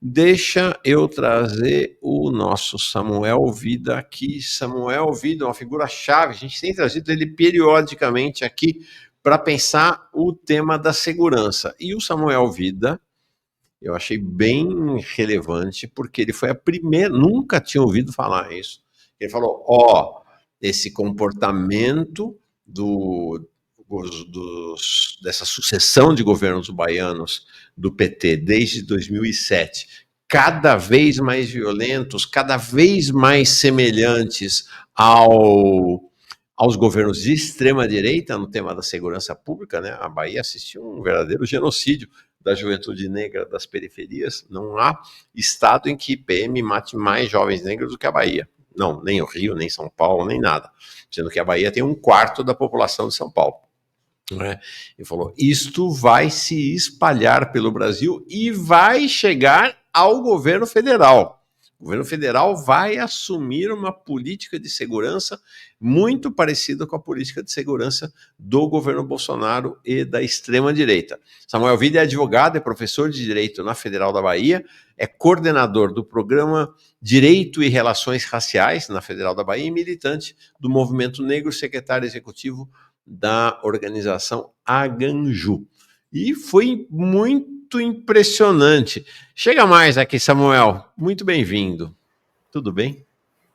Deixa eu trazer o nosso Samuel Vida aqui. Samuel Vida é uma figura-chave, a gente tem trazido ele periodicamente aqui para pensar o tema da segurança. E o Samuel Vida, eu achei bem relevante, porque ele foi a primeira, nunca tinha ouvido falar isso. Ele falou, esse comportamento dessa sucessão de governos baianos do PT desde 2007, cada vez mais violentos, cada vez mais semelhantes aos governos de extrema-direita no tema da segurança pública, né? A Bahia assistiu um verdadeiro genocídio da juventude negra das periferias. Não há estado em que PM mate mais jovens negros do que a Bahia. Não, nem o Rio, nem São Paulo, nem nada. Sendo que a Bahia tem 1/4 da população de São Paulo. Né? Ele falou, isto vai se espalhar pelo Brasil e vai chegar ao governo federal. O governo federal vai assumir uma política de segurança muito parecida com a política de segurança do governo Bolsonaro e da extrema-direita. Samuel Vida é advogado, é professor de Direito na Federal da Bahia, é coordenador do programa Direito e Relações Raciais na Federal da Bahia e militante do Movimento Negro, secretário executivo da organização Aganju. E foi muito impressionante. Chega mais aqui, Samuel. Muito bem-vindo. Tudo bem?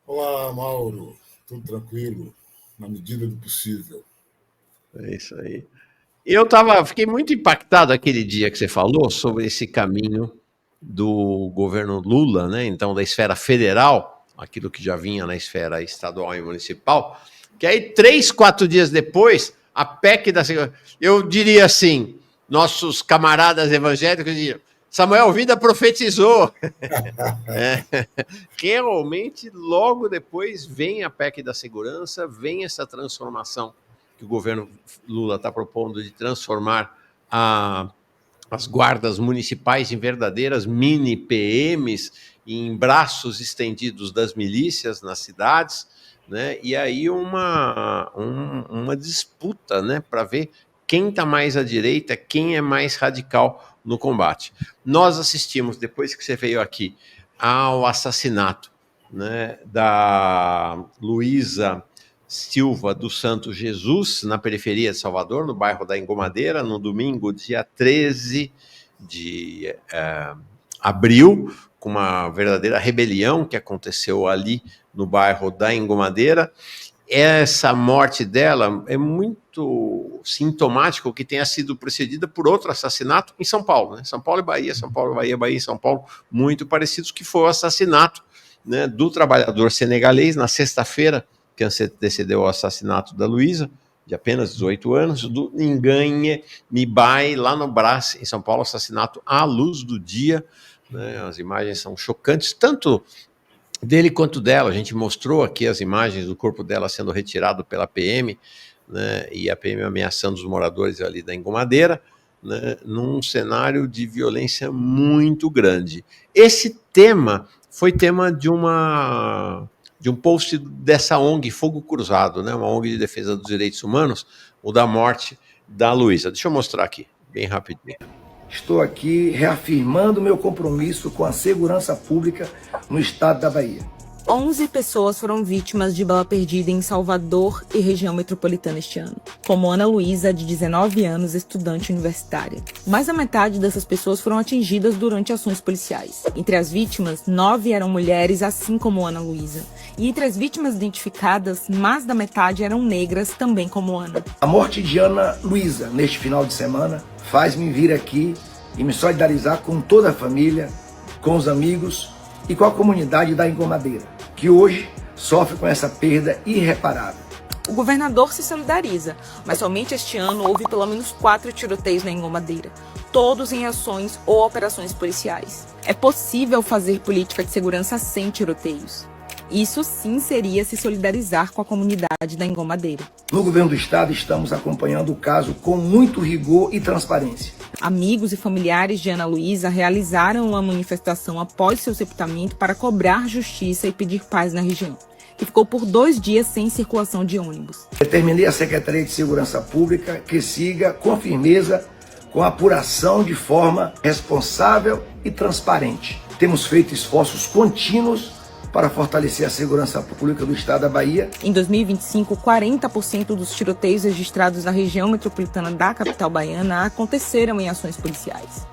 Olá, Mauro. Tudo tranquilo, na medida do possível. É isso aí. Eu fiquei muito impactado aquele dia que você falou sobre esse caminho do governo Lula, né? Então, da esfera federal, aquilo que já vinha na esfera estadual e municipal, que aí 3, 4 dias depois, a PEC da segurança, eu diria assim, nossos camaradas evangélicos diriam, Samuel Vida profetizou. Realmente, logo depois, vem a PEC da segurança, vem essa transformação que o governo Lula está propondo de transformar as guardas municipais em verdadeiras mini PMs, em braços estendidos das milícias nas cidades, né? E aí uma disputa, né, para ver quem está mais à direita, quem é mais radical no combate. Nós assistimos, depois que você veio aqui, ao assassinato, né, da Luísa Silva dos Santos Jesus, na periferia de Salvador, no bairro da Engomadeira, no domingo, dia 13 de abril, com uma verdadeira rebelião que aconteceu ali no bairro da Engomadeira. Essa morte dela é muito sintomático que tenha sido precedida por outro assassinato em São Paulo, né? São Paulo e Bahia, São Paulo, Bahia, Bahia e São Paulo, muito parecidos, que foi o assassinato, né, do trabalhador senegalês na sexta-feira, que antecedeu o assassinato da Luísa, de apenas 18 anos, do Nganhé Mibai, lá no Brás, em São Paulo, assassinato à luz do dia, né? As imagens são chocantes, tanto dele quanto dela. A gente mostrou aqui as imagens do corpo dela sendo retirado pela PM, né, e a PM ameaçando os moradores ali da Engomadeira, né, num cenário de violência muito grande. Esse tema foi tema de um post dessa ONG Fogo Cruzado, né, uma ONG de defesa dos direitos humanos, o da morte da Luísa. Deixa eu mostrar aqui, bem rapidinho. Estou aqui reafirmando meu compromisso com a segurança pública no estado da Bahia. 11 pessoas foram vítimas de bala perdida em Salvador e região metropolitana este ano, como Ana Luísa, de 19 anos, estudante universitária. Mais da metade dessas pessoas foram atingidas durante ações policiais. Entre as vítimas, 9 eram mulheres, assim como Ana Luísa. E entre as vítimas identificadas, mais da metade eram negras, também como Ana. A morte de Ana Luísa, neste final de semana, faz-me vir aqui e me solidarizar com toda a família, com os amigos e com a comunidade da Engomadeira, que hoje sofre com essa perda irreparável. O governador se solidariza, mas somente este ano houve pelo menos 4 tiroteios na Engomadeira, todos em ações ou operações policiais. É possível fazer política de segurança sem tiroteios. Isso sim seria se solidarizar com a comunidade da Engomadeira. No governo do estado estamos acompanhando o caso com muito rigor e transparência. Amigos e familiares de Ana Luísa realizaram uma manifestação após seu sepultamento para cobrar justiça e pedir paz na região, que ficou por 2 dias sem circulação de ônibus. Determinei à Secretaria de Segurança Pública que siga com firmeza com a apuração de forma responsável e transparente. temos feito esforços contínuos para fortalecer a segurança pública do estado da Bahia. Em 2025, 40% dos tiroteios registrados na região metropolitana da capital baiana aconteceram em ações policiais.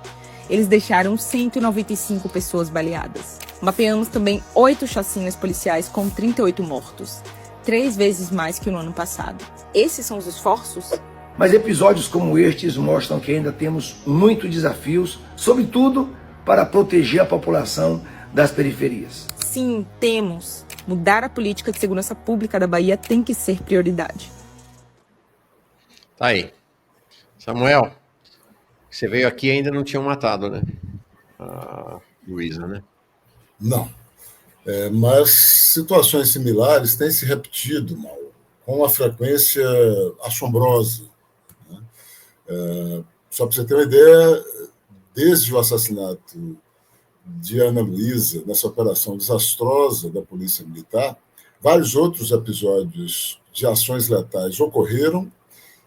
Eles deixaram 195 pessoas baleadas. Mapeamos também 8 chacinas policiais com 38 mortos, 3 vezes mais que no ano passado. Esses são os esforços? Mas episódios como estes mostram que ainda temos muitos desafios, sobretudo para proteger a população das periferias. Sim, temos. Mudar a política de segurança pública da Bahia tem que ser prioridade. Tá aí. Samuel, você veio aqui e ainda não tinham matado, né? A Luísa, né? Não. Mas situações similares têm se repetido, Mauro, com uma frequência assombrosa. Né? Só para você ter uma ideia, desde o assassinato de Ana Luísa, nessa operação desastrosa da Polícia Militar, vários outros episódios de ações letais ocorreram,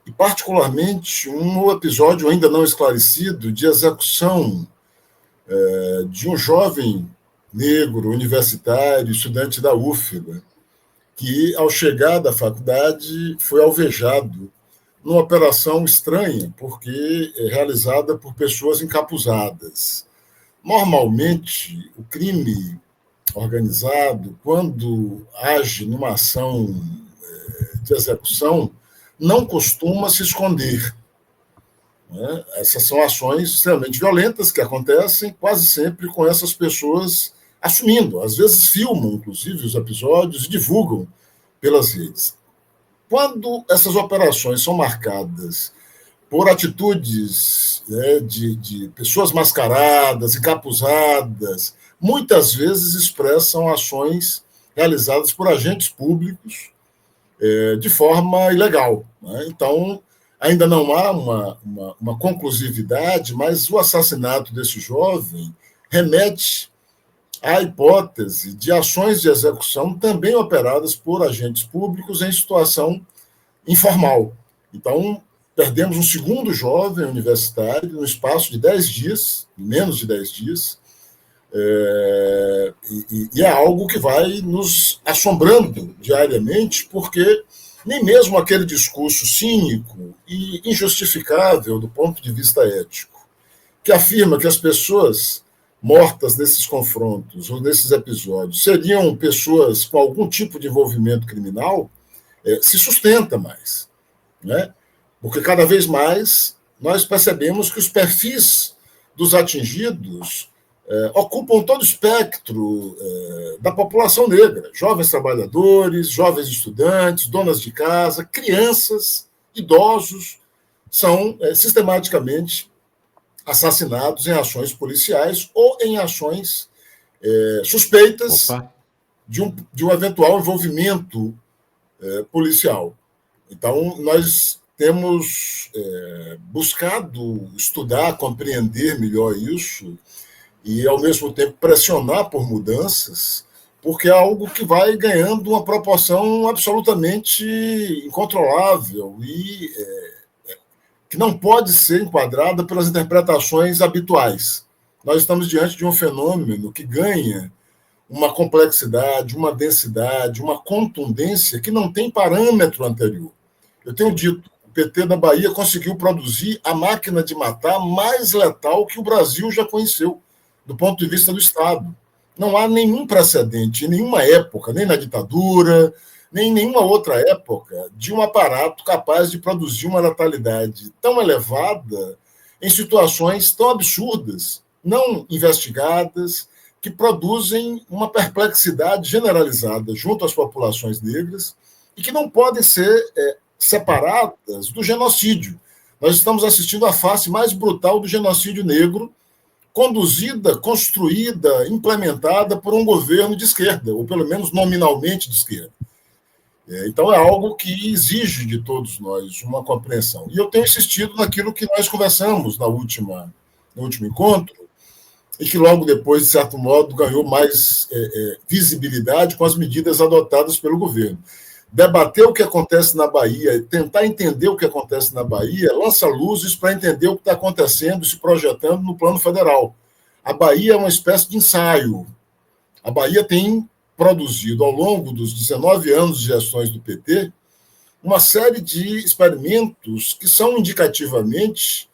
e particularmente um episódio ainda não esclarecido de execução de um jovem negro, universitário, estudante da UFBA, que, ao chegar da faculdade, foi alvejado numa operação estranha, porque é realizada por pessoas encapuzadas. Normalmente, o crime organizado, quando age numa ação de execução, não costuma se esconder. Né? Essas são ações extremamente violentas que acontecem quase sempre com essas pessoas assumindo. Às vezes filmam, inclusive, os episódios e divulgam pelas redes. Quando essas operações são marcadas por atitudes de pessoas mascaradas, encapuzadas, muitas vezes expressam ações realizadas por agentes públicos de forma ilegal. Né? Então, ainda não há uma conclusividade, mas o assassinato desse jovem remete à hipótese de ações de execução também operadas por agentes públicos em situação informal. Então, perdemos um segundo jovem universitário no espaço de 10 dias, menos de 10 dias, e é algo que vai nos assombrando diariamente, porque nem mesmo aquele discurso cínico e injustificável do ponto de vista ético, que afirma que as pessoas mortas nesses confrontos ou nesses episódios seriam pessoas com algum tipo de envolvimento criminal, se sustenta mais. Né? Porque cada vez mais nós percebemos que os perfis dos atingidos ocupam todo o espectro da população negra, jovens trabalhadores, jovens estudantes, donas de casa, crianças, idosos, são sistematicamente assassinados em ações policiais ou em ações suspeitas de um eventual envolvimento policial. Então, nós temos buscado estudar, compreender melhor isso e, ao mesmo tempo, pressionar por mudanças, porque é algo que vai ganhando uma proporção absolutamente incontrolável e que não pode ser enquadrada pelas interpretações habituais. Nós estamos diante de um fenômeno que ganha uma complexidade, uma densidade, uma contundência que não tem parâmetro anterior. Eu tenho dito, o PT da Bahia conseguiu produzir a máquina de matar mais letal que o Brasil já conheceu, do ponto de vista do Estado. Não há nenhum precedente, em nenhuma época, nem na ditadura, nem em nenhuma outra época, de um aparato capaz de produzir uma letalidade tão elevada em situações tão absurdas, não investigadas, que produzem uma perplexidade generalizada junto às populações negras e que não podem ser separadas do genocídio. Nós estamos assistindo à face mais brutal do genocídio negro, conduzida, construída, implementada por um governo de esquerda, ou pelo menos nominalmente de esquerda. Então, é algo que exige de todos nós uma compreensão. E eu tenho insistido naquilo que nós conversamos no último encontro, e que logo depois, de certo modo, ganhou mais visibilidade com as medidas adotadas pelo governo. Debater o que acontece na Bahia, tentar entender o que acontece na Bahia, lança luzes para entender o que está acontecendo e se projetando no plano federal. A Bahia é uma espécie de ensaio. A Bahia tem produzido, ao longo dos 19 anos de gestões do PT, uma série de experimentos que são indicativamente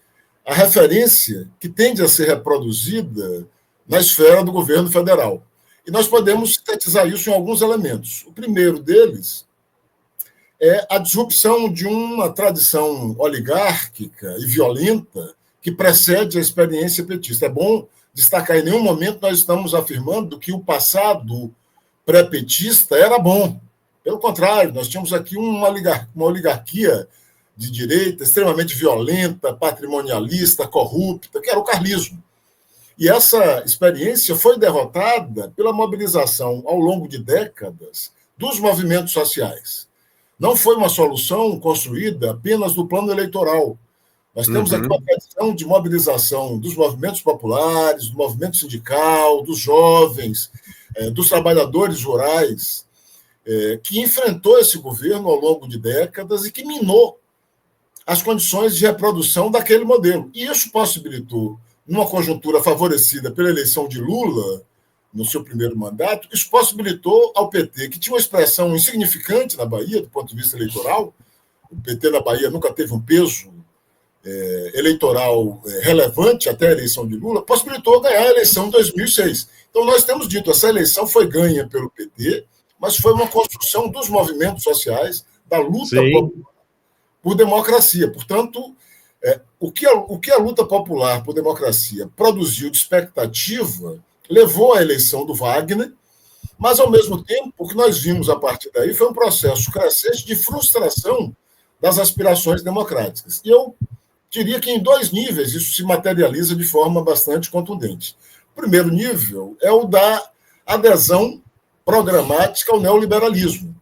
a referência que tende a ser reproduzida na esfera do governo federal. E nós podemos sintetizar isso em alguns elementos. O primeiro deles é a disrupção de uma tradição oligárquica e violenta que precede a experiência petista. É bom destacar, em nenhum momento nós estamos afirmando que o passado pré-petista era bom. Pelo contrário, nós tínhamos aqui uma oligarquia de direita extremamente violenta, patrimonialista, corrupta, que era o carlismo. E essa experiência foi derrotada pela mobilização, ao longo de décadas, dos movimentos sociais. Não foi uma solução construída apenas no plano eleitoral. Nós temos aqui uma tradição de mobilização dos movimentos populares, do movimento sindical, dos jovens, dos trabalhadores rurais, que enfrentou esse governo ao longo de décadas e que minou as condições de reprodução daquele modelo. E isso possibilitou, numa conjuntura favorecida pela eleição de Lula, no seu primeiro mandato, isso possibilitou ao PT, que tinha uma expressão insignificante na Bahia, do ponto de vista eleitoral, o PT na Bahia nunca teve um peso eleitoral relevante até a eleição de Lula, possibilitou ganhar a eleição em 2006. Então, nós temos dito, essa eleição foi ganha pelo PT, mas foi uma construção dos movimentos sociais, da luta por democracia. Portanto, o que a luta popular por democracia produziu de expectativa levou à eleição do Wagner, mas, ao mesmo tempo, o que nós vimos a partir daí foi um processo crescente de frustração das aspirações democráticas. E eu diria que, em dois níveis, isso se materializa de forma bastante contundente. O primeiro nível é o da adesão programática ao neoliberalismo.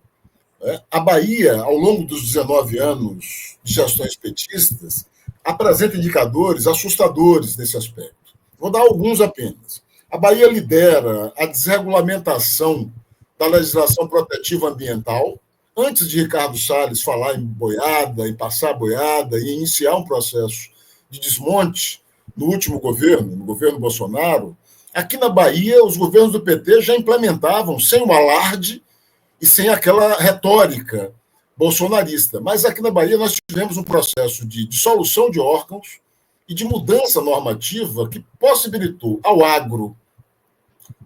A Bahia, ao longo dos 19 anos de gestões petistas, apresenta indicadores assustadores nesse aspecto. Vou dar alguns apenas. A Bahia lidera a desregulamentação da legislação protetiva ambiental. Antes de Ricardo Salles falar em boiada, em passar boiada e iniciar um processo de desmonte no último governo, no governo Bolsonaro, aqui na Bahia os governos do PT já implementavam, sem o alarde e sem aquela retórica bolsonarista. Mas aqui na Bahia nós tivemos um processo de dissolução de órgãos e de mudança normativa que possibilitou ao agro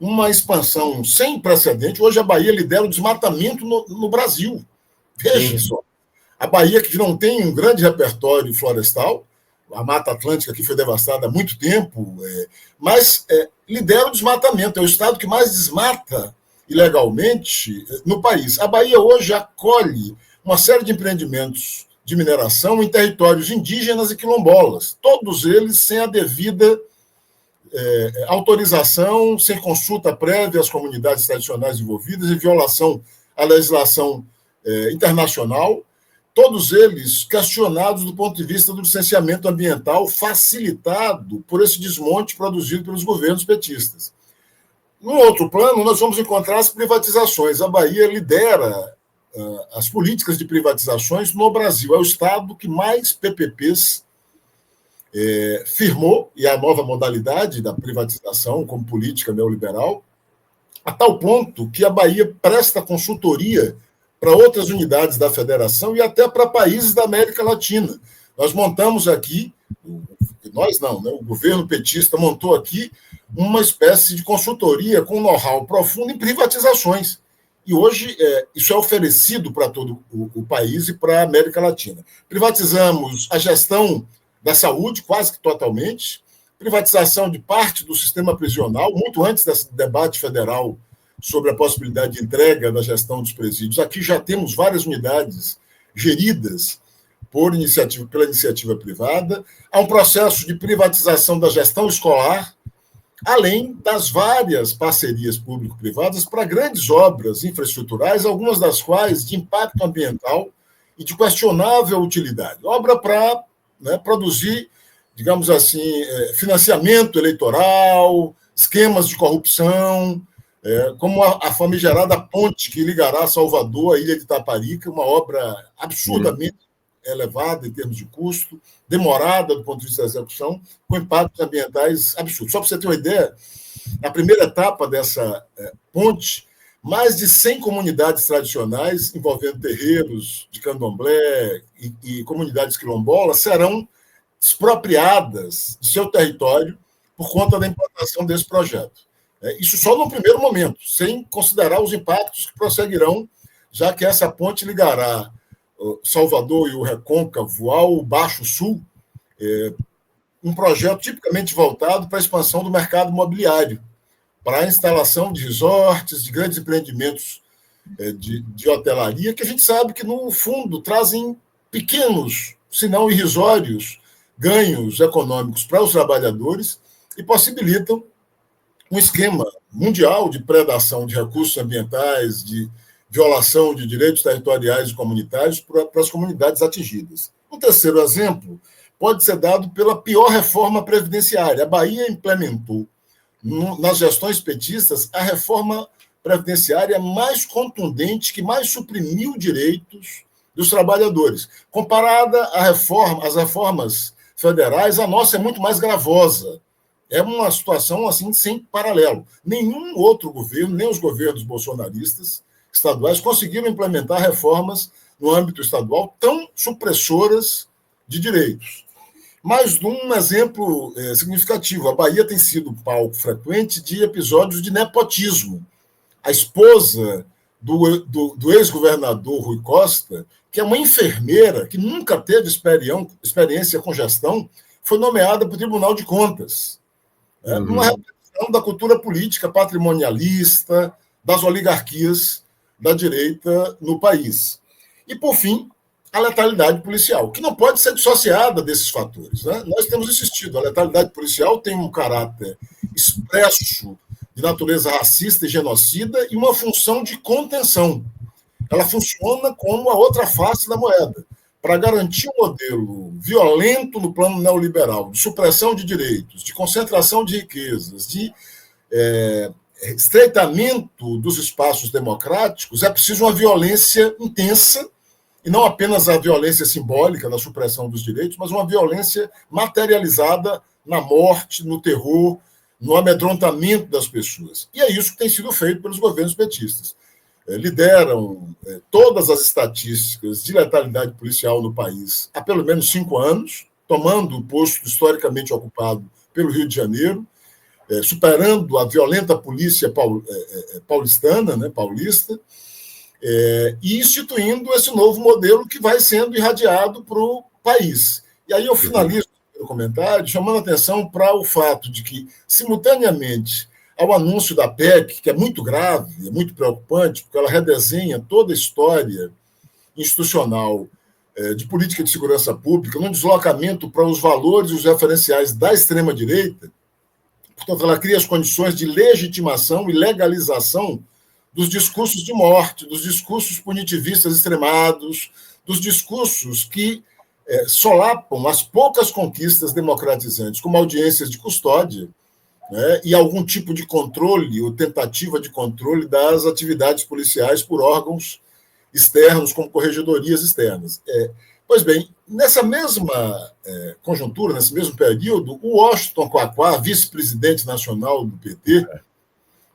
uma expansão sem precedente. Hoje a Bahia lidera o desmatamento no Brasil. Veja só. A Bahia, que não tem um grande repertório florestal, a Mata Atlântica aqui foi devastada há muito tempo, mas lidera o desmatamento. É o estado que mais desmata ilegalmente no país. A Bahia hoje acolhe uma série de empreendimentos de mineração em territórios indígenas e quilombolas, todos eles sem a devida autorização, sem consulta prévia às comunidades tradicionais envolvidas, em violação à legislação internacional, todos eles questionados do ponto de vista do licenciamento ambiental facilitado por esse desmonte produzido pelos governos petistas. No outro plano, nós vamos encontrar as privatizações. A Bahia lidera as políticas de privatizações no Brasil. É o estado que mais PPPs firmou, e a nova modalidade da privatização como política neoliberal, a tal ponto que a Bahia presta consultoria para outras unidades da federação e até para países da América Latina. Nós montamos aqui, nós não, né? O governo petista montou aqui uma espécie de consultoria com know-how profundo em privatizações. E hoje isso é oferecido para todo o país e para a América Latina. Privatizamos a gestão da saúde, quase que totalmente, privatização de parte do sistema prisional, muito antes desse debate federal sobre a possibilidade de entrega da gestão dos presídios. Aqui já temos várias unidades geridas pela iniciativa privada. Há um processo de privatização da gestão escolar, além das várias parcerias público-privadas para grandes obras infraestruturais, algumas das quais de impacto ambiental e de questionável utilidade. Obra para produzir, digamos assim, financiamento eleitoral, esquemas de corrupção, como a famigerada ponte que ligará Salvador à ilha de Itaparica, uma obra absurdamente elevada em termos de custo, demorada do ponto de vista da execução, com impactos ambientais absurdos. Só para você ter uma ideia, na primeira etapa dessa ponte, mais de 100 comunidades tradicionais, envolvendo terreiros de candomblé e comunidades quilombolas, serão expropriadas de seu território por conta da implantação desse projeto. Isso só no primeiro momento, sem considerar os impactos que prosseguirão, já que essa ponte ligará Salvador e o Recôncavo ao Baixo Sul, um projeto tipicamente voltado para a expansão do mercado imobiliário, para a instalação de resorts, de grandes empreendimentos de hotelaria, que a gente sabe que, no fundo, trazem pequenos, se não irrisórios, ganhos econômicos para os trabalhadores e possibilitam um esquema mundial de predação de recursos ambientais, de violação de direitos territoriais e comunitários para as comunidades atingidas. Um terceiro exemplo pode ser dado pela pior reforma previdenciária. A Bahia implementou, nas gestões petistas, a reforma previdenciária mais contundente, que mais suprimiu direitos dos trabalhadores. Comparada às reformas federais, a nossa é muito mais gravosa. É uma situação assim sem paralelo. Nenhum outro governo, nem os governos bolsonaristas estaduais, conseguiram implementar reformas no âmbito estadual tão supressoras de direitos. Mais um exemplo significativo: a Bahia tem sido palco frequente de episódios de nepotismo. A esposa do ex-governador Rui Costa, que é uma enfermeira que nunca teve experiência com gestão, foi nomeada para o Tribunal de Contas. Uma representação da cultura política patrimonialista, das oligarquias da direita no país. E, por fim, a letalidade policial, que não pode ser dissociada desses fatores. Nós temos insistido, a letalidade policial tem um caráter expresso de natureza racista e genocida e uma função de contenção. Ela funciona como a outra face da moeda, para garantir um modelo violento no plano neoliberal, de supressão de direitos, de concentração de riquezas, de estreitamento dos espaços democráticos. É preciso uma violência intensa, e não apenas a violência simbólica da supressão dos direitos, mas uma violência materializada na morte, no terror, no amedrontamento das pessoas. E é isso que tem sido feito pelos governos petistas. Lideram todas as estatísticas de letalidade policial no país há pelo menos 5 anos, tomando o posto historicamente ocupado pelo Rio de Janeiro, superando a violenta polícia paulista, e instituindo esse novo modelo que vai sendo irradiado para o país. E aí eu finalizo o comentário chamando a atenção para o fato de que, simultaneamente ao anúncio da PEC, que é muito grave, é muito preocupante, porque ela redesenha toda a história institucional de política de segurança pública, num deslocamento para os valores e os referenciais da extrema-direita. Portanto, ela cria as condições de legitimação e legalização dos discursos de morte, dos discursos punitivistas extremados, dos discursos que solapam as poucas conquistas democratizantes, como audiências de custódia, e algum tipo de controle ou tentativa de controle das atividades policiais por órgãos externos, como corregedorias externas. Pois bem, nessa mesma conjuntura, nesse mesmo período, o Washington Quaquá, vice-presidente nacional do PT,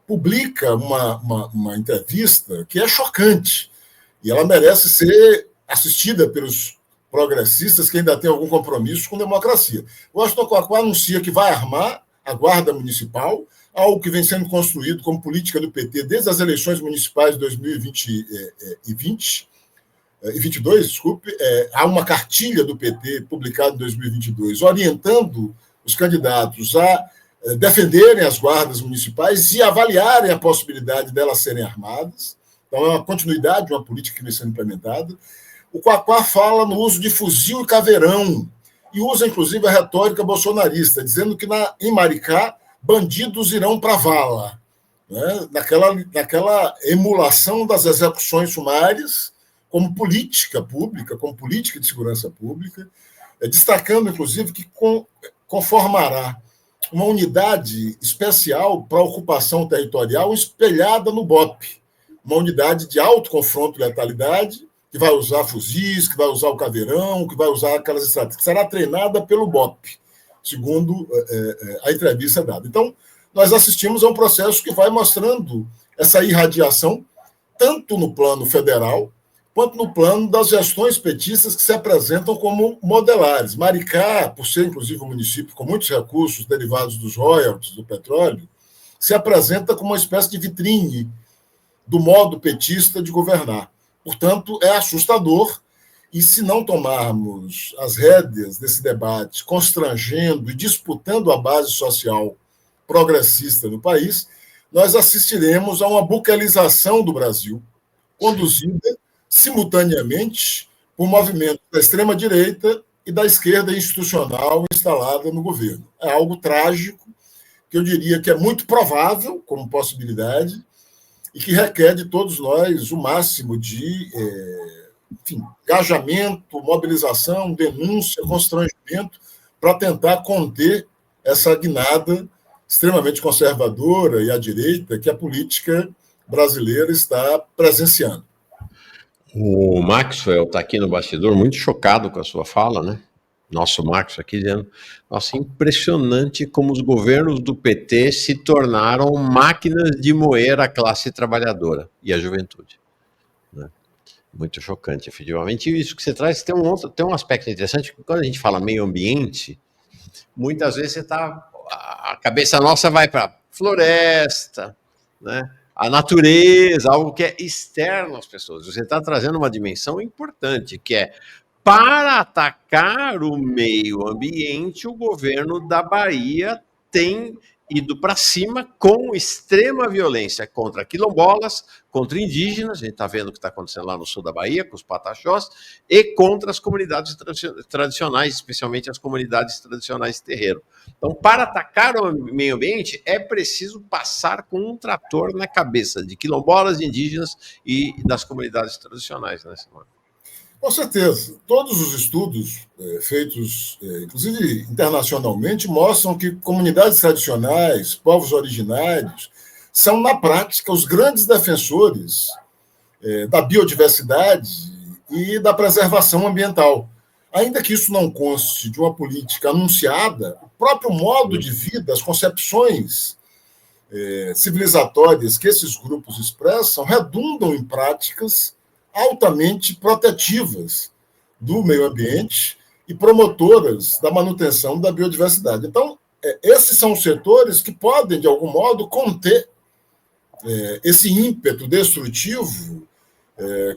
publica uma entrevista que é chocante, e ela merece ser assistida pelos progressistas que ainda têm algum compromisso com democracia. O Washington Quaquá anuncia que vai armar a Guarda Municipal, algo que vem sendo construído como política do PT desde as eleições municipais de 2022, há uma cartilha do PT publicada em 2022, orientando os candidatos a defenderem as guardas municipais e avaliarem a possibilidade delas serem armadas. Então, é uma continuidade de uma política que vem sendo implementada. O Quaquá fala no uso de fuzil e caveirão, e usa, inclusive, a retórica bolsonarista, dizendo que em Maricá, bandidos irão para a vala, naquela emulação das execuções sumárias como política pública, como política de segurança pública, destacando, inclusive, que conformará uma unidade especial para a ocupação territorial espelhada no BOP, uma unidade de alto confronto e letalidade, que vai usar fuzis, que vai usar o caveirão, que vai usar aquelas estratégias, que será treinada pelo BOP, segundo a entrevista dada. Então, nós assistimos a um processo que vai mostrando essa irradiação, tanto no plano federal, quanto no plano das gestões petistas que se apresentam como modelares. Maricá, por ser, inclusive, um município com muitos recursos derivados dos royalties do petróleo, se apresenta como uma espécie de vitrine do modo petista de governar. Portanto, é assustador, e se não tomarmos as rédeas desse debate, constrangendo e disputando a base social progressista no país, nós assistiremos a uma bucalização do Brasil, conduzida simultaneamente por movimentos da extrema-direita e da esquerda institucional instalada no governo. É algo trágico, que eu diria que é muito provável como possibilidade e que requer de todos nós o máximo de engajamento, mobilização, denúncia, constrangimento para tentar conter essa guinada extremamente conservadora e à direita que a política brasileira está presenciando. O Maxwell está aqui no bastidor muito chocado com a sua fala, né? Nosso Maxwell aqui dizendo, nossa, impressionante como os governos do PT se tornaram máquinas de moer a classe trabalhadora e a juventude. Né? Muito chocante, efetivamente. E isso que você traz tem um aspecto interessante, porque quando a gente fala meio ambiente, muitas vezes a cabeça nossa vai para floresta, né? A natureza, algo que é externo às pessoas. Você está trazendo uma dimensão importante, que é, para atacar o meio ambiente, o governo da Bahia tem ido para cima com extrema violência contra quilombolas, contra indígenas, a gente está vendo o que está acontecendo lá no sul da Bahia, com os pataxós, e contra as comunidades tradicionais, especialmente as comunidades tradicionais terreiro. Então, para atacar o meio ambiente, é preciso passar com um trator na cabeça de quilombolas, indígenas e das comunidades tradicionais, né, Simone? Com certeza. Todos os estudos feitos, inclusive internacionalmente, mostram que comunidades tradicionais, povos originários, são, na prática, os grandes defensores da biodiversidade e da preservação ambiental. Ainda que isso não conste de uma política anunciada, o próprio modo de vida, as concepções civilizatórias que esses grupos expressam, redundam em práticas altamente protetivas do meio ambiente e promotoras da manutenção da biodiversidade. Então, esses são os setores que podem, de algum modo, conter esse ímpeto destrutivo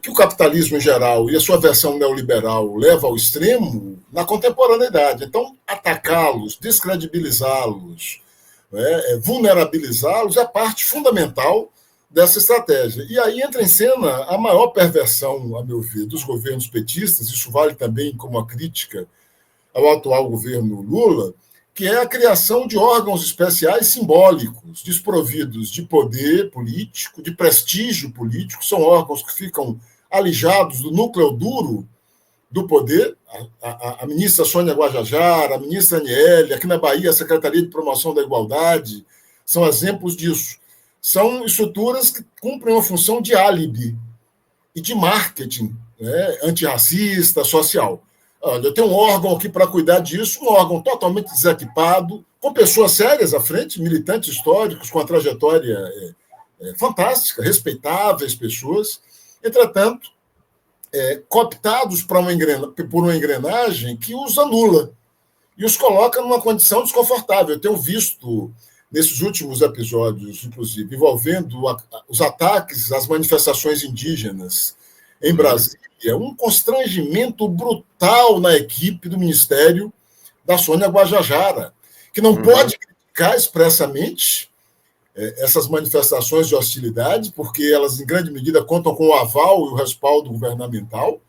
que o capitalismo em geral e a sua versão neoliberal leva ao extremo na contemporaneidade. Então, atacá-los, descredibilizá-los, vulnerabilizá-los é parte fundamental dessa estratégia. E aí entra em cena a maior perversão, a meu ver, dos governos petistas, isso vale também como uma crítica ao atual governo Lula, que é a criação de órgãos especiais simbólicos, desprovidos de poder político, de prestígio político, são órgãos que ficam alijados do núcleo duro do poder. A ministra Sônia Guajajara, a ministra Aniele, aqui na Bahia, a Secretaria de Promoção da Igualdade, são exemplos disso. São estruturas que cumprem uma função de álibi e de marketing, antirracista, social. Olha, eu tenho um órgão aqui para cuidar disso, um órgão totalmente desequipado, com pessoas sérias à frente, militantes históricos, com a trajetória fantástica, respeitáveis pessoas, entretanto, cooptados por uma engrenagem que os anula e os coloca numa condição desconfortável. Eu tenho visto, nesses últimos episódios, inclusive, envolvendo os ataques às manifestações indígenas em Brasília, um constrangimento brutal na equipe do Ministério da Sônia Guajajara, que não pode criticar expressamente essas manifestações de hostilidade, porque elas, em grande medida, contam com o aval e o respaldo governamental,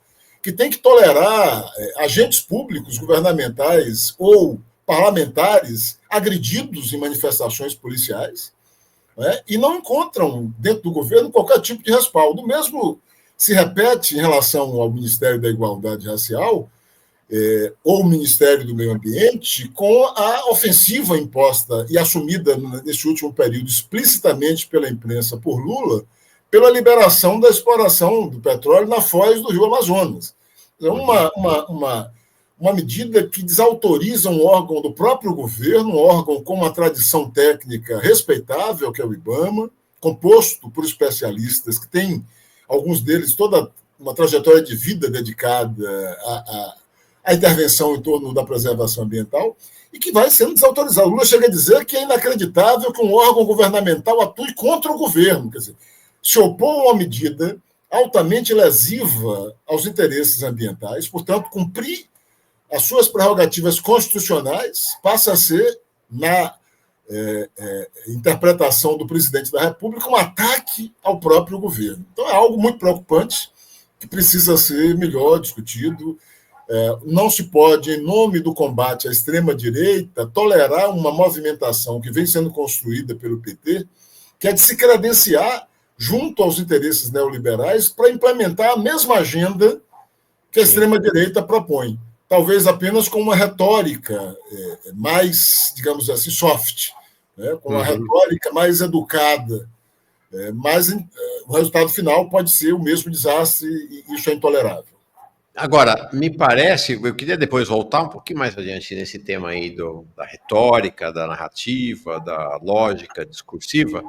que tem que tolerar agentes públicos governamentais ou parlamentares agredidos em manifestações policiais, e não encontram, dentro do governo, qualquer tipo de respaldo. O mesmo se repete em relação ao Ministério da Igualdade Racial ou o Ministério do Meio Ambiente, com a ofensiva imposta e assumida nesse último período explicitamente pela imprensa por Lula, pela liberação da exploração do petróleo na foz do Rio Amazonas. É uma medida que desautoriza um órgão do próprio governo, um órgão com uma tradição técnica respeitável, que é o IBAMA, composto por especialistas que têm, alguns deles, toda uma trajetória de vida dedicada à intervenção em torno da preservação ambiental, e que vai sendo desautorizado. O Lula chega a dizer que é inacreditável que um órgão governamental atue contra o governo, quer dizer, se opor a uma medida altamente lesiva aos interesses ambientais, portanto, cumprir as suas prerrogativas constitucionais passa a ser, na interpretação do presidente da República, um ataque ao próprio governo. Então, é algo muito preocupante, que precisa ser melhor discutido. Não se pode, em nome do combate à extrema-direita, tolerar uma movimentação que vem sendo construída pelo PT, que é de se credenciar junto aos interesses neoliberais para implementar a mesma agenda que a extrema-direita propõe. Talvez apenas com uma retórica mais, digamos assim, soft, né? Com uma retórica mais educada. Mas o resultado final pode ser o mesmo desastre, e isso é intolerável. Agora, me parece, eu queria depois voltar um pouquinho mais adiante nesse tema aí da retórica, da narrativa, da lógica discursiva,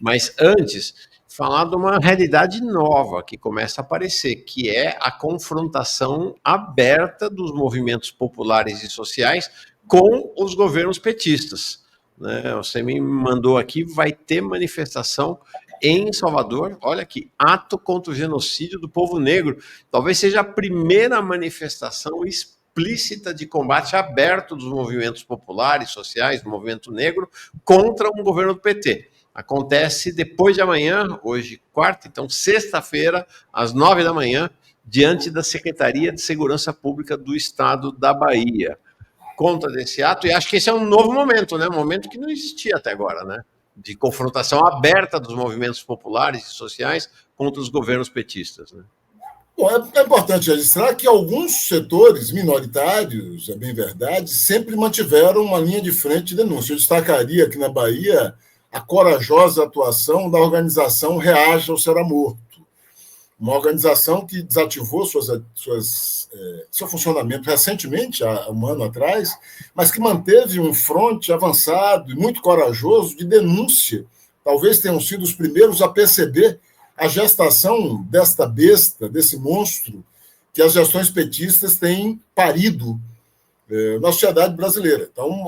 mas antes, falar de uma realidade nova que começa a aparecer, que é a confrontação aberta dos movimentos populares e sociais com os governos petistas, né? Você me mandou aqui, vai ter manifestação em Salvador, olha aqui, ato contra o genocídio do povo negro. Talvez seja a primeira manifestação explícita de combate aberto dos movimentos populares, sociais, do movimento negro, contra um governo do PT. Acontece depois de amanhã, hoje quarta, então sexta-feira, às 9 da manhã, diante da Secretaria de Segurança Pública do Estado da Bahia. Contra desse ato, e acho que esse é um novo momento, né? Um momento que não existia até agora, né? De confrontação aberta dos movimentos populares e sociais contra os governos petistas, né? Bom, é importante registrar que alguns setores minoritários, é bem verdade, sempre mantiveram uma linha de frente de denúncia. Eu destacaria aqui na Bahia a corajosa atuação da organização Reaja ou Será Morto, uma organização que desativou seu funcionamento recentemente, há um ano atrás, mas que manteve um fronte avançado e muito corajoso de denúncia. Talvez tenham sido os primeiros a perceber a gestação desta besta, desse monstro, que as gestões petistas têm parido na sociedade brasileira. Então,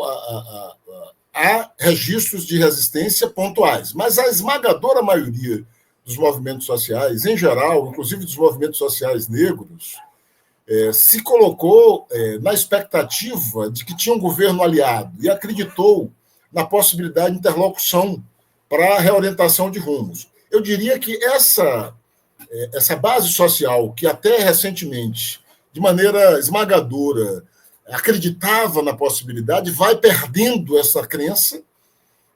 há registros de resistência pontuais, mas a esmagadora maioria dos movimentos sociais, em geral, inclusive dos movimentos sociais negros, se colocou na expectativa de que tinha um governo aliado e acreditou na possibilidade de interlocução para a reorientação de rumos. Eu diria que essa base social, que até recentemente, de maneira esmagadora, acreditava na possibilidade, vai perdendo essa crença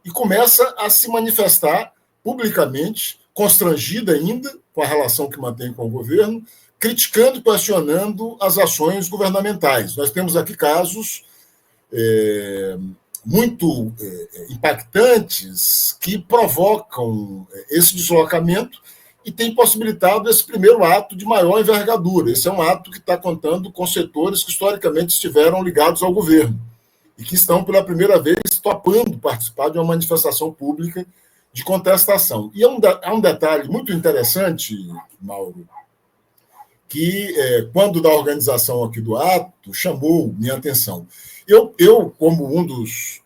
e começa a se manifestar publicamente, constrangida ainda com a relação que mantém com o governo, criticando e questionando as ações governamentais. Nós temos aqui casos muito impactantes que provocam esse deslocamento e tem possibilitado esse primeiro ato de maior envergadura. Esse é um ato que está contando com setores que historicamente estiveram ligados ao governo e que estão, pela primeira vez, topando participar de uma manifestação pública de contestação. E há um detalhe muito interessante, Mauro, que, quando da organização aqui do ato, chamou minha atenção. Eu como um dos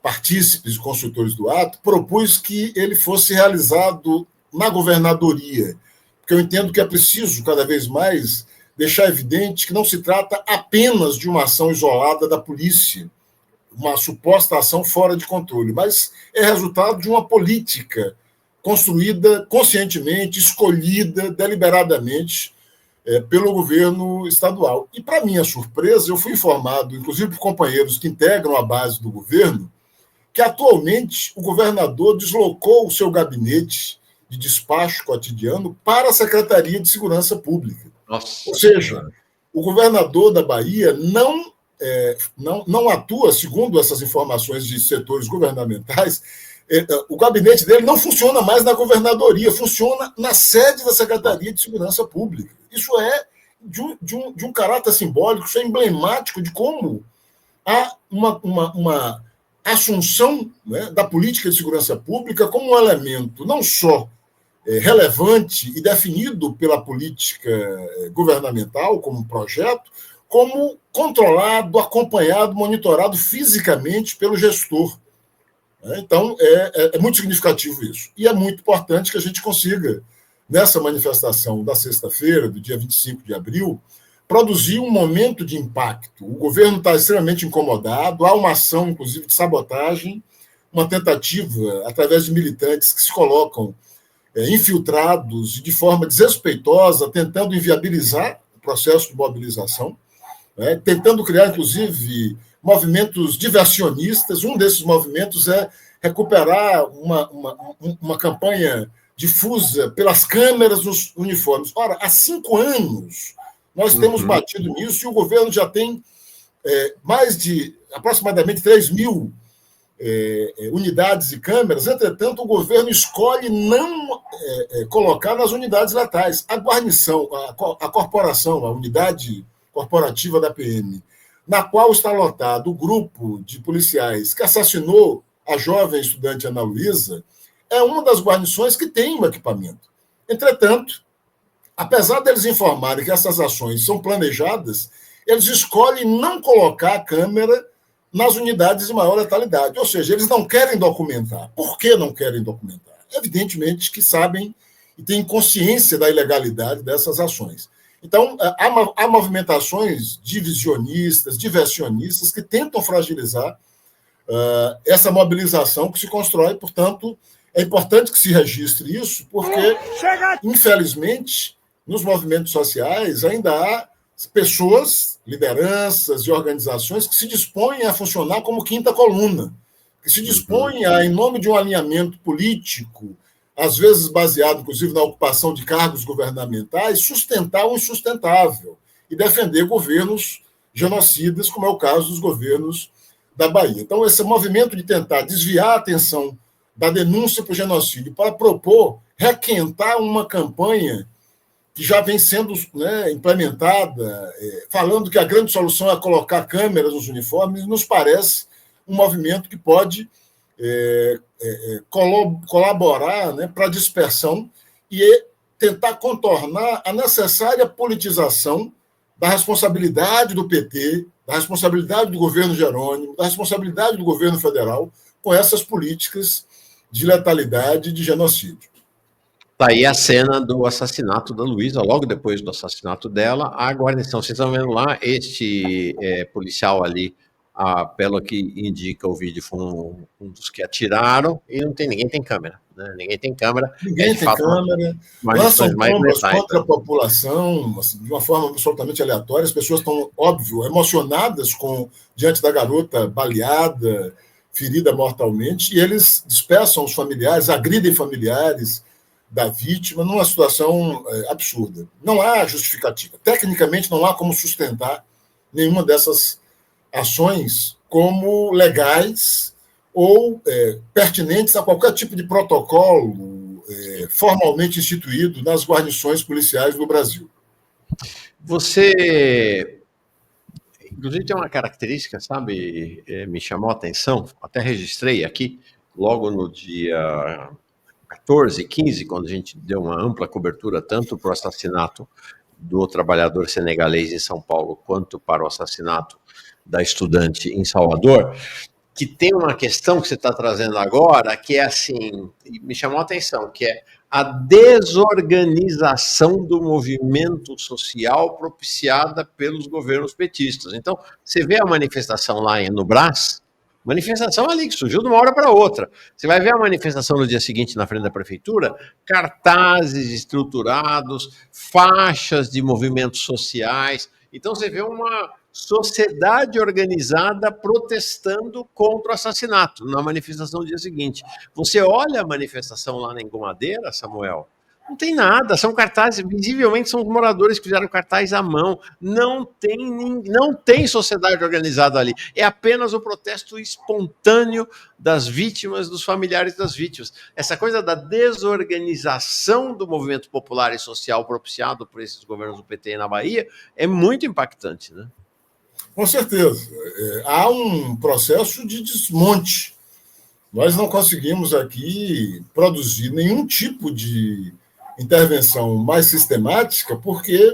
partícipes e consultores do ato, propus que ele fosse realizado na governadoria, porque eu entendo que é preciso, cada vez mais, deixar evidente que não se trata apenas de uma ação isolada da polícia, uma suposta ação fora de controle, mas é resultado de uma política construída conscientemente, escolhida deliberadamente pelo governo estadual. E, para minha surpresa, eu fui informado, inclusive por companheiros que integram a base do governo, que atualmente o governador deslocou o seu gabinete de despacho cotidiano para a Secretaria de Segurança Pública. Nossa. Ou seja, o governador da Bahia não atua, segundo essas informações de setores governamentais, O gabinete dele não funciona mais na governadoria, funciona na sede da Secretaria de Segurança Pública. Isso é de um caráter simbólico, isso é emblemático de como há uma assunção, né, da política de segurança pública como um elemento não só relevante e definido pela política governamental como um projeto, como controlado, acompanhado, monitorado fisicamente pelo gestor. Então, é muito significativo isso. E é muito importante que a gente consiga, nessa manifestação da sexta-feira, do dia 25 de abril, produzir um momento de impacto. O governo está extremamente incomodado, há uma ação, inclusive, de sabotagem, uma tentativa, através de militantes que se colocam infiltrados e de forma desrespeitosa, tentando inviabilizar o processo de mobilização, tentando criar, inclusive, movimentos diversionistas. Um desses movimentos é recuperar uma campanha difusa pelas câmeras dos uniformes. Ora, há 5 anos nós temos batido nisso e o governo já tem mais de aproximadamente 3 mil unidades e câmeras. Entretanto, o governo escolhe não colocar nas unidades letais. A guarnição, a corporação, a unidade corporativa da PM, na qual está lotado o grupo de policiais que assassinou a jovem estudante Ana Luísa, é uma das guarnições que tem um equipamento. Entretanto, apesar deles informarem que essas ações são planejadas, eles escolhem não colocar a câmera nas unidades de maior letalidade. Ou seja, eles não querem documentar. Por que não querem documentar? Evidentemente que sabem e têm consciência da ilegalidade dessas ações. Então, há movimentações divisionistas, diversionistas, que tentam fragilizar essa mobilização que se constrói. Portanto, é importante que se registre isso, porque, infelizmente, nos movimentos sociais ainda há pessoas, lideranças e organizações que se dispõem a funcionar como quinta coluna, que se dispõem a, em nome de um alinhamento político, às vezes baseado, inclusive, na ocupação de cargos governamentais, sustentar o insustentável e defender governos genocidas, como é o caso dos governos da Bahia. Então, esse movimento de tentar desviar a atenção da denúncia por genocídio para propor requentar uma campanha que já vem sendo implementada, falando que a grande solução é colocar câmeras nos uniformes, nos parece um movimento que pode colaborar, para a dispersão e tentar contornar a necessária politização da responsabilidade do PT, da responsabilidade do governo Jerônimo, da responsabilidade do governo federal com essas políticas de letalidade e de genocídio. Está aí a cena do assassinato da Luísa, logo depois do assassinato dela, a guarnição. Vocês estão vendo lá, este policial ali, pelo que indica o vídeo, foi um dos que atiraram, e ninguém tem câmera. Né? Ninguém tem câmera. Ninguém tem câmera. Lançam bombas contra a população, assim, de uma forma absolutamente aleatória. As pessoas estão, óbvio, emocionadas diante da garota baleada, ferida mortalmente, e eles dispersam os familiares, agridem familiares da vítima numa situação absurda. Não há justificativa. Tecnicamente, não há como sustentar nenhuma dessas ações como legais ou pertinentes a qualquer tipo de protocolo formalmente instituído nas guarnições policiais do Brasil. Você, inclusive, tem uma característica, sabe, me chamou a atenção, até registrei aqui, logo no dia 14, 15, quando a gente deu uma ampla cobertura tanto para o assassinato do trabalhador senegalês em São Paulo, quanto para o assassinato da estudante em Salvador, que tem uma questão que você está trazendo agora, que é assim, me chamou a atenção, que é a desorganização do movimento social propiciada pelos governos petistas. Então, você vê a manifestação lá no Brás, manifestação ali que surgiu de uma hora para outra. Você vai ver a manifestação no dia seguinte na frente da prefeitura, cartazes estruturados, faixas de movimentos sociais. Então você vê uma sociedade organizada protestando contra o assassinato na manifestação no dia seguinte. Você olha a manifestação lá na Engomadeira, Samuel, Não tem nada, são cartazes, visivelmente são os moradores que fizeram cartaz à mão. Não tem sociedade organizada ali. É apenas o protesto espontâneo das vítimas, dos familiares das vítimas. Essa coisa da desorganização do movimento popular e social propiciado por esses governos do PT na Bahia é muito impactante, né? Com certeza. Há um processo de desmonte. Nós não conseguimos aqui produzir nenhum tipo de intervenção mais sistemática, porque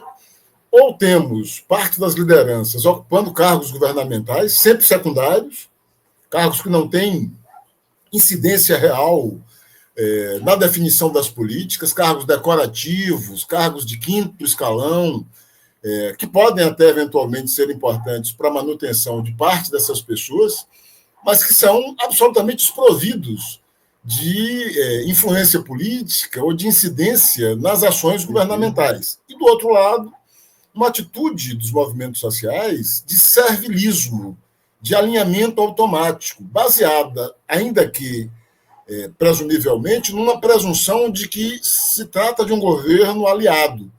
ou temos parte das lideranças ocupando cargos governamentais, sempre secundários, cargos que não têm incidência real na definição das políticas, cargos decorativos, cargos de quinto escalão, que podem até eventualmente ser importantes para a manutenção de parte dessas pessoas, mas que são absolutamente desprovidos de influência política ou de incidência nas ações governamentais. E, do outro lado, uma atitude dos movimentos sociais de servilismo, de alinhamento automático, baseada, ainda que presumivelmente, numa presunção de que se trata de um governo aliado.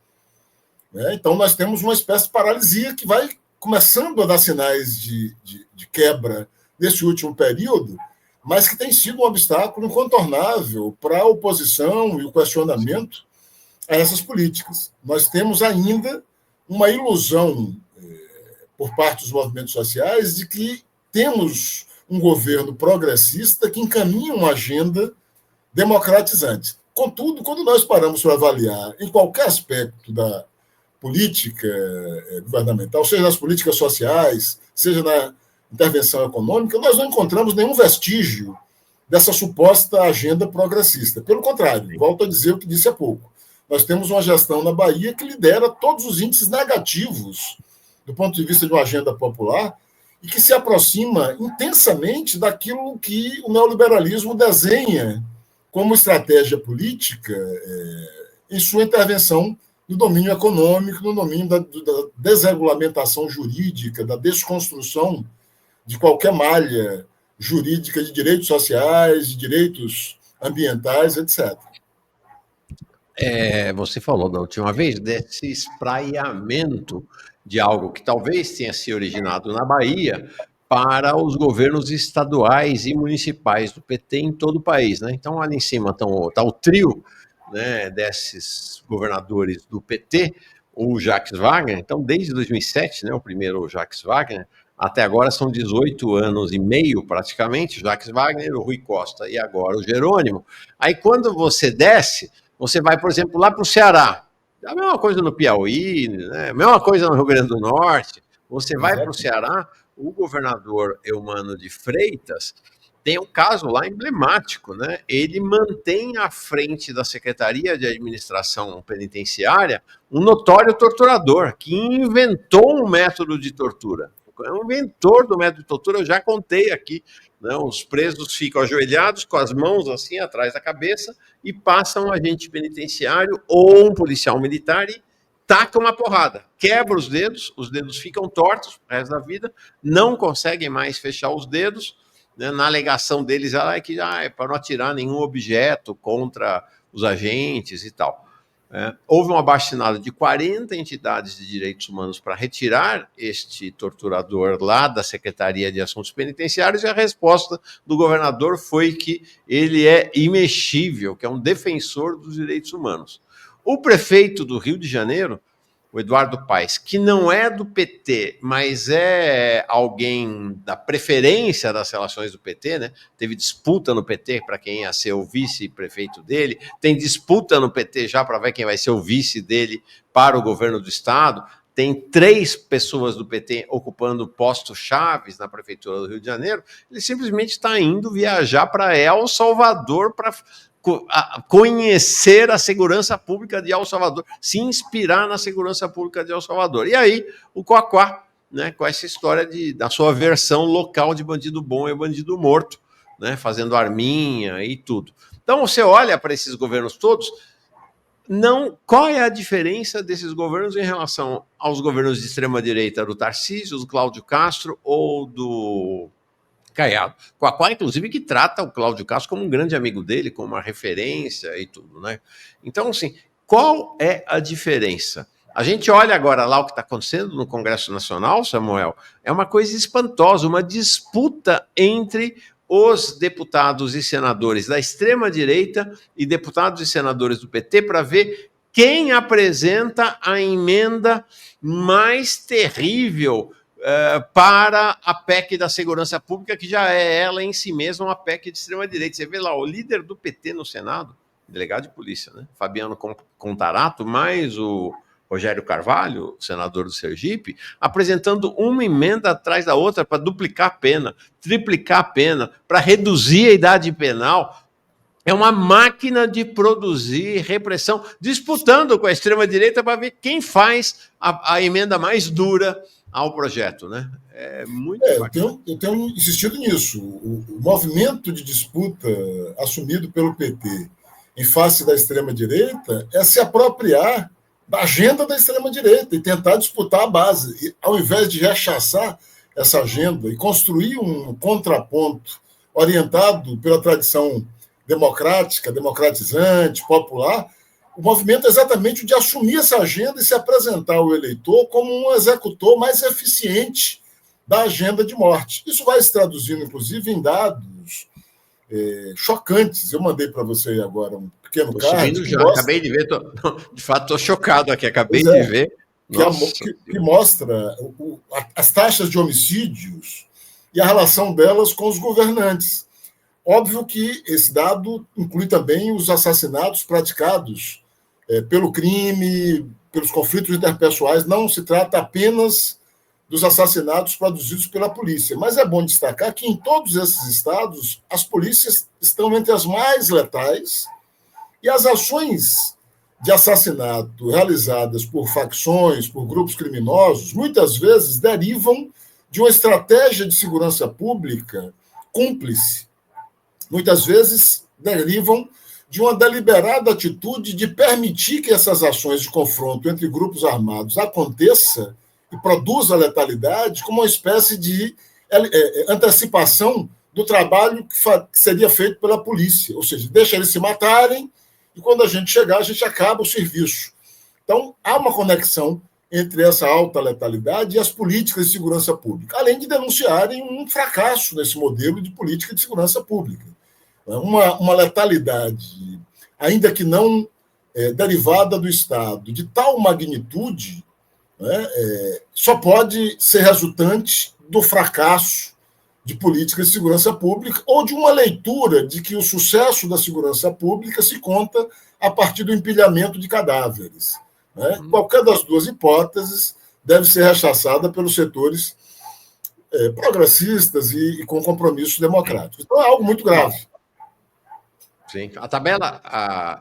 Então, nós temos uma espécie de paralisia que vai começando a dar sinais de quebra nesse último período, mas que tem sido um obstáculo incontornável para a oposição e o questionamento a essas políticas. Nós temos ainda uma ilusão por parte dos movimentos sociais de que temos um governo progressista que encaminha uma agenda democratizante. Contudo, quando nós paramos para avaliar em qualquer aspecto da política governamental, seja nas políticas sociais, seja na intervenção econômica, nós não encontramos nenhum vestígio dessa suposta agenda progressista. Pelo contrário, volto a dizer o que disse há pouco. Nós temos uma gestão na Bahia que lidera todos os índices negativos do ponto de vista de uma agenda popular e que se aproxima intensamente daquilo que o neoliberalismo desenha como estratégia política em sua intervenção no domínio econômico, no domínio da desregulamentação jurídica, da desconstrução de qualquer malha jurídica de direitos sociais, de direitos ambientais, etc. Você falou da última vez desse espraiamento de algo que talvez tenha se originado na Bahia para os governos estaduais e municipais do PT em todo o país, né? Então, ali em cima está o trio, né, desses governadores do PT, o Jacques Wagner. Então, desde 2007, né, o primeiro Jacques Wagner, até agora são 18 anos e meio, praticamente, Jacques Wagner, o Rui Costa e agora o Jerônimo. Aí, quando você desce, você vai, por exemplo, lá para o Ceará. A mesma coisa no Piauí, né? A mesma coisa no Rio Grande do Norte. Você vai para o Ceará, o governador Eumano de Freitas tem um caso lá emblemático, né? Ele mantém à frente da Secretaria de Administração Penitenciária um notório torturador que inventou um método de tortura. É um inventor do método de tortura, eu já contei aqui. Né? Os presos ficam ajoelhados com as mãos assim atrás da cabeça e passam um agente penitenciário ou um policial militar e taca uma porrada, quebra os dedos ficam tortos o resto da vida, não conseguem mais fechar os dedos. Né? Na alegação deles é que é para não atirar nenhum objeto contra os agentes e tal. Houve um abaixo-assinado de 40 entidades de direitos humanos para retirar este torturador lá da Secretaria de Assuntos Penitenciários e a resposta do governador foi que ele é imexível, que é um defensor dos direitos humanos. O prefeito do Rio de Janeiro, o Eduardo Paes, que não é do PT, mas é alguém da preferência das relações do PT, né? Teve disputa no PT para quem ia ser o vice-prefeito dele, tem disputa no PT já para ver quem vai ser o vice dele para o governo do estado, tem 3 pessoas do PT ocupando postos chaves na prefeitura do Rio de Janeiro, ele simplesmente está indo viajar para El Salvador para conhecer a segurança pública de El Salvador, se inspirar na segurança pública de El Salvador. E aí, o Quaquá, né, com essa história da sua versão local de bandido bom e bandido morto, né, fazendo arminha e tudo. Então, você olha para esses governos todos, qual é a diferença desses governos em relação aos governos de extrema-direita do Tarcísio, do Cláudio Castro ou do Caiado. Quaquá, inclusive, que trata o Cláudio Castro como um grande amigo dele, como uma referência e tudo, né? Então, assim, qual é a diferença? A gente olha agora lá o que está acontecendo no Congresso Nacional, Samuel, é uma coisa espantosa, uma disputa entre os deputados e senadores da extrema-direita e deputados e senadores do PT para ver quem apresenta a emenda mais terrível para a PEC da segurança pública, que já é ela em si mesma uma PEC de extrema-direita. Você vê lá, o líder do PT no Senado, delegado de polícia, né? Fabiano Contarato, mais o Rogério Carvalho, senador do Sergipe, apresentando uma emenda atrás da outra para duplicar a pena, triplicar a pena, para reduzir a idade penal. É uma máquina de produzir repressão, disputando com a extrema-direita para ver quem faz a emenda mais dura ao projeto, né? É muito eu tenho insistido nisso. O movimento de disputa assumido pelo PT em face da extrema-direita é se apropriar da agenda da extrema-direita e tentar disputar a base. E, ao invés de rechaçar essa agenda e construir um contraponto orientado pela tradição democrática, democratizante, popular, o movimento é exatamente o de assumir essa agenda e se apresentar ao eleitor como um executor mais eficiente da agenda de morte. Isso vai se traduzindo, inclusive, em dados chocantes. Eu mandei para você agora um pequeno card. Já, mostra... acabei de ver, de fato estou chocado aqui, acabei de ver. Que mostra as taxas de homicídios e a relação delas com os governantes. Óbvio que esse dado inclui também os assassinatos praticados pelo crime, pelos conflitos interpessoais. Não se trata apenas dos assassinatos produzidos pela polícia. Mas é bom destacar que em todos esses estados, as polícias estão entre as mais letais e as ações de assassinato realizadas por facções, por grupos criminosos, muitas vezes derivam de uma estratégia de segurança pública cúmplice. Muitas vezes derivam de uma deliberada atitude de permitir que essas ações de confronto entre grupos armados aconteça e produza letalidade como uma espécie de antecipação do trabalho que seria feito pela polícia. Ou seja, deixa eles se matarem e quando a gente chegar, a gente acaba o serviço. Então, há uma conexão entre essa alta letalidade e as políticas de segurança pública, além de denunciarem um fracasso nesse modelo de política de segurança pública. Uma letalidade, ainda que não derivada do Estado, de tal magnitude, só pode ser resultante do fracasso de políticas de segurança pública ou de uma leitura de que o sucesso da segurança pública se conta a partir do empilhamento de cadáveres. Qualquer das duas hipóteses deve ser rechaçada pelos setores progressistas e com compromissos democráticos. Então é algo muito grave. Sim, a tabela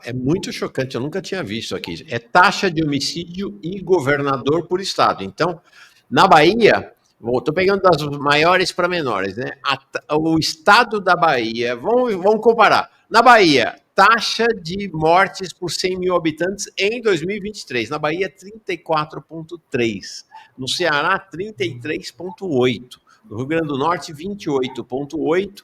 é muito chocante, eu nunca tinha visto aqui. É taxa de homicídio e governador por estado. Então, na Bahia, estou pegando das maiores para menores, né? O estado da Bahia, vamos comparar. Na Bahia, taxa de mortes por 100 mil habitantes em 2023. Na Bahia, 34,3. No Ceará, 33,8. No Rio Grande do Norte, 28,8.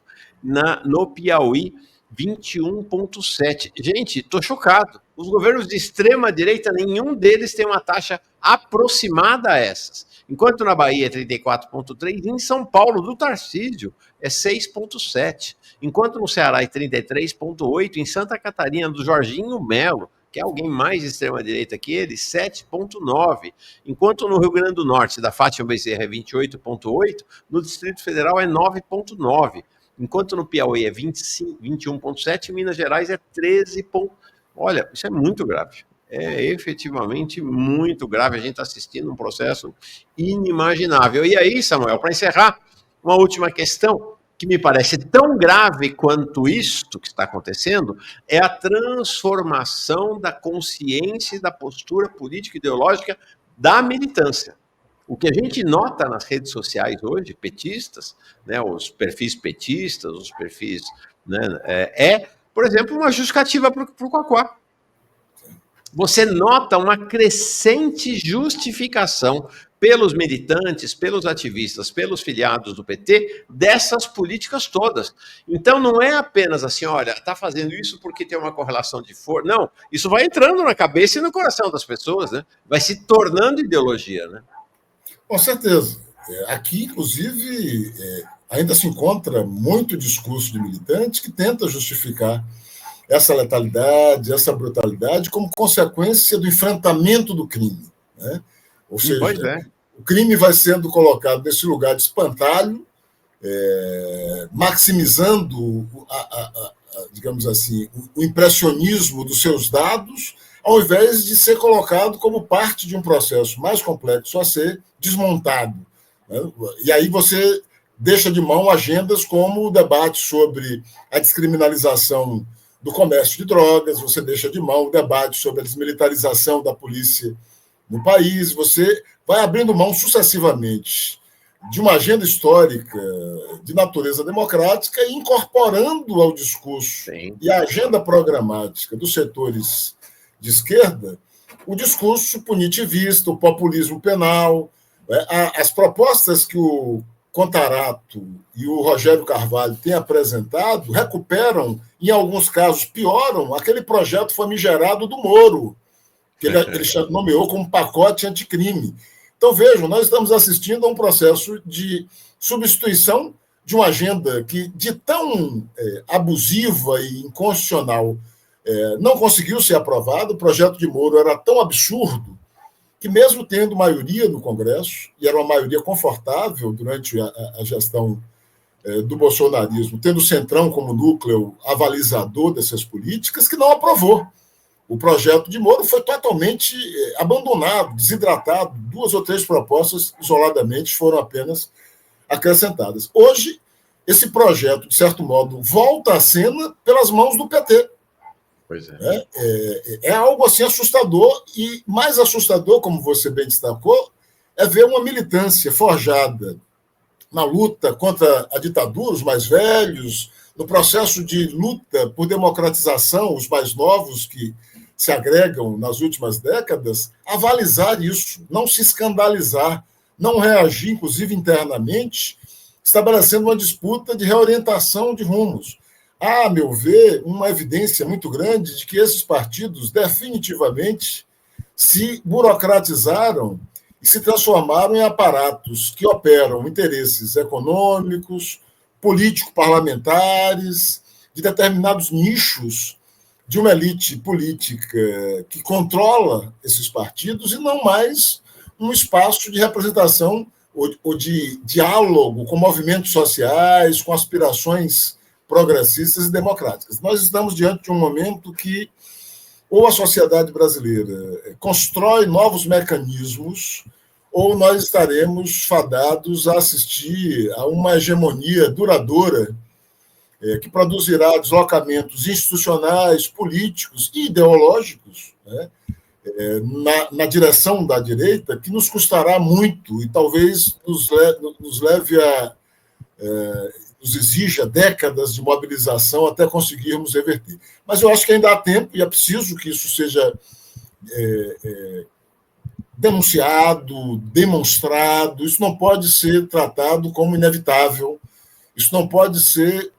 No Piauí, 21,7. Gente, estou chocado. Os governos de extrema-direita, nenhum deles tem uma taxa aproximada a essas. Enquanto na Bahia é 34,3, em São Paulo, do Tarcísio, é 6,7. Enquanto no Ceará é 33,8, em Santa Catarina, do Jorginho Melo, que é alguém mais de extrema-direita que ele, 7,9. Enquanto no Rio Grande do Norte, da Fátima Bezerra, é 28,8, no Distrito Federal é 9,9. Enquanto no Piauí é 21,7, em Minas Gerais é 13. Olha, isso é muito grave. É efetivamente muito grave. A gente está assistindo um processo inimaginável. E aí, Samuel, para encerrar, uma última questão que me parece tão grave quanto isto que está acontecendo é a transformação da consciência e da postura política e ideológica da militância. O que a gente nota nas redes sociais hoje, petistas, né, os perfis petistas, os perfis, né, por exemplo, uma justificativa para o Quaquá. Você nota uma crescente justificação pelos militantes, pelos ativistas, pelos filiados do PT, dessas políticas todas. Então, não é apenas assim, olha, está fazendo isso porque tem uma correlação de força. Não, isso vai entrando na cabeça e no coração das pessoas, né? Vai se tornando ideologia, né? Com certeza. Aqui, inclusive, ainda se encontra muito discurso de militantes que tenta justificar essa letalidade, essa brutalidade como consequência do enfrentamento do crime, né? Ou seja, o crime vai sendo colocado nesse lugar de espantalho, maximizando, digamos assim, o impressionismo dos seus dados, ao invés de ser colocado como parte de um processo mais complexo a ser desmontado, né? E aí você deixa de mão agendas como o debate sobre a descriminalização do comércio de drogas, você deixa de mão o debate sobre a desmilitarização da polícia no país, você vai abrindo mão sucessivamente de uma agenda histórica de natureza democrática e incorporando ao discurso e à agenda programática dos setores de esquerda o discurso punitivista, o populismo penal, as propostas que o Contarato e o Rogério Carvalho têm apresentado recuperam, em alguns casos pioram, aquele projeto famigerado do Moro, que ele nomeou como pacote anticrime. Então, vejam, nós estamos assistindo a um processo de substituição de uma agenda que, de tão abusiva e inconstitucional, não conseguiu ser aprovado. O projeto de Moro era tão absurdo que, mesmo tendo maioria no Congresso, e era uma maioria confortável durante a gestão do bolsonarismo, tendo o Centrão como núcleo avalizador dessas políticas, que não aprovou. O projeto de Moro foi totalmente abandonado, desidratado. 2 ou 3 propostas isoladamente foram apenas acrescentadas. Hoje, esse projeto, de certo modo, volta à cena pelas mãos do PT. Pois é. É algo assim assustador, e mais assustador, como você bem destacou, é ver uma militância forjada na luta contra a ditadura, os mais velhos, no processo de luta por democratização, os mais novos que se agregam nas últimas décadas, avalizar isso, não se escandalizar, não reagir, inclusive internamente, estabelecendo uma disputa de reorientação de rumos. Há, a meu ver, uma evidência muito grande de que esses partidos definitivamente se burocratizaram e se transformaram em aparatos que operam interesses econômicos, político-parlamentares, de determinados nichos de uma elite política que controla esses partidos e não mais um espaço de representação ou de diálogo com movimentos sociais, com aspirações progressistas e democráticas. Nós estamos diante de um momento que ou a sociedade brasileira constrói novos mecanismos, ou nós estaremos fadados a assistir a uma hegemonia duradoura que produzirá deslocamentos institucionais, políticos e ideológicos, né, na direção da direita, que nos custará muito e talvez nos leve a... nos exija décadas de mobilização até conseguirmos reverter. Mas eu acho que ainda há tempo e é preciso que isso seja denunciado, demonstrado. Isso não pode ser tratado como inevitável, isso não pode ser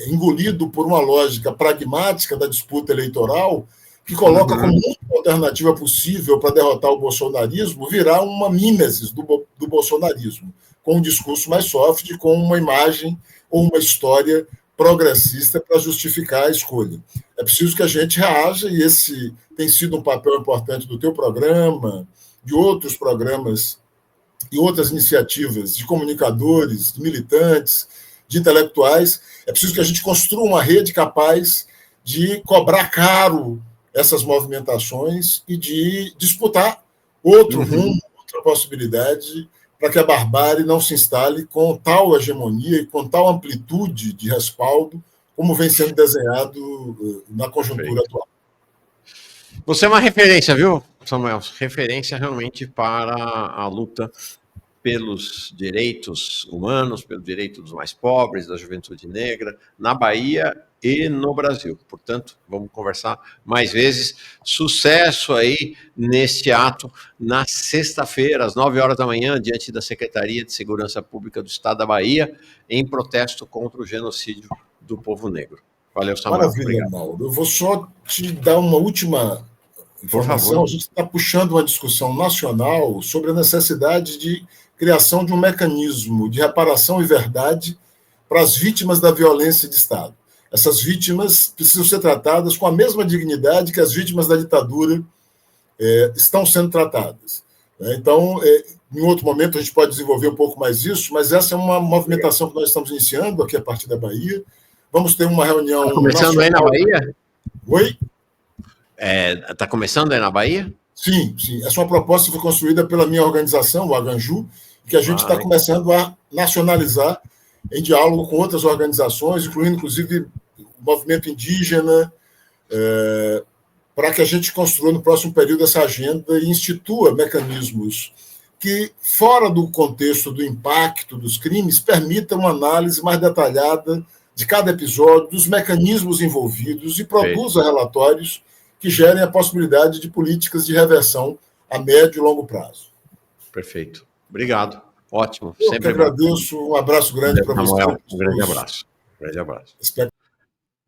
engolido por uma lógica pragmática da disputa eleitoral que coloca como única alternativa possível para derrotar o bolsonarismo virar uma mímesis do bolsonarismo, com um discurso mais soft, com uma imagem ou uma história progressista para justificar a escolha. É preciso que a gente reaja, e esse tem sido um papel importante do teu programa, de outros programas e outras iniciativas de comunicadores, de militantes, de intelectuais. É preciso que a gente construa uma rede capaz de cobrar caro essas movimentações e de disputar outro rumo, outra possibilidade, para que a barbárie não se instale com tal hegemonia e com tal amplitude de respaldo como vem sendo desenhado na conjuntura atual. Você é uma referência, viu, Samuel? Referência realmente para a luta pelos direitos humanos, pelo direito dos mais pobres, da juventude negra, na Bahia e no Brasil. Portanto, vamos conversar mais vezes. Sucesso aí neste ato, na sexta-feira, às 9 horas da manhã, diante da Secretaria de Segurança Pública do Estado da Bahia, em protesto contra o genocídio do povo negro. Valeu, Samuel. Maravilha, obrigado. Mauro. Eu vou só te dar uma última informação. A gente está puxando uma discussão nacional sobre a necessidade de criação de um mecanismo de reparação e verdade para as vítimas da violência de Estado. Essas vítimas precisam ser tratadas com a mesma dignidade que as vítimas da ditadura estão sendo tratadas. Então, em outro momento, a gente pode desenvolver um pouco mais isso, mas essa é uma movimentação que nós estamos iniciando aqui a partir da Bahia. Vamos ter uma reunião... Está começando aí na Bahia? Oi? Está começando aí na Bahia? Sim, sim. Essa é uma proposta que foi construída pela minha organização, o Aganju, que a gente está começando a nacionalizar em diálogo com outras organizações, incluindo, inclusive, o movimento indígena, para que a gente construa no próximo período essa agenda e institua mecanismos que, fora do contexto do impacto dos crimes, permitam uma análise mais detalhada de cada episódio, dos mecanismos envolvidos e produza relatórios que gerem a possibilidade de políticas de reversão a médio e longo prazo. Perfeito. Obrigado. Ótimo. Eu sempre agradeço. Um abraço grande para você. Um grande abraço. Um grande abraço.